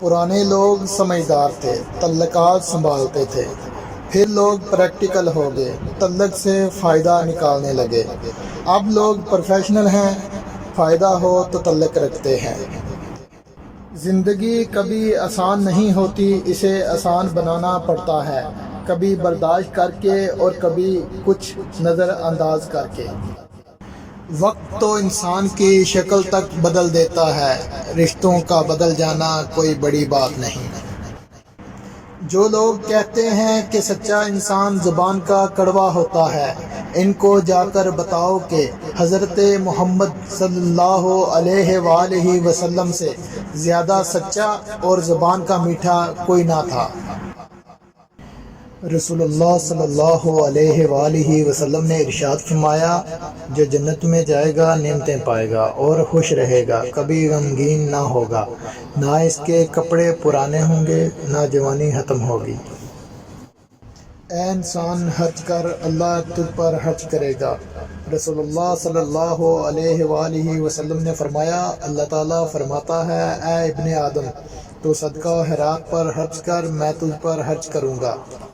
پرانے لوگ سمجھدار تھے، تعلقات سنبھالتے تھے، پھر لوگ پریکٹیکل ہو گئے، تعلق سے فائدہ نکالنے لگے۔ اب لوگ پروفیشنل ہیں، فائدہ ہو تو تعلق رکھتے ہیں۔ زندگی کبھی آسان نہیں ہوتی، اسے آسان بنانا پڑتا ہے، کبھی برداشت کر کے اور کبھی کچھ نظر انداز کر کے۔ وقت تو انسان کی شکل تک بدل دیتا ہے، رشتوں کا بدل جانا کوئی بڑی بات نہیں۔ جو لوگ کہتے ہیں کہ سچا انسان زبان کا کڑوا ہوتا ہے، ان کو جا کر بتاؤ کہ حضرت محمد صلی اللہ علیہ وآلہ وسلم سے زیادہ سچا اور زبان کا میٹھا کوئی نہ تھا۔ رسول اللہ صلی اللہ علیہ وآلہ وسلم نے ارشاد فرمایا، جو جنت میں جائے گا نعمتیں پائے گا اور خوش رہے گا، کبھی غمگین نہ ہوگا، نہ اس کے کپڑے پرانے ہوں گے، نہ جوانی ختم ہوگی۔ اے انسان حج کر، اللہ تجھ پر حج کرے گا۔ رسول اللہ صلی اللہ علیہ وآلہ وسلم نے فرمایا، اللہ تعالیٰ فرماتا ہے، اے ابن آدم، تو صدقہ خیرات پر حج کر، میں تجھ پر حج کروں گا۔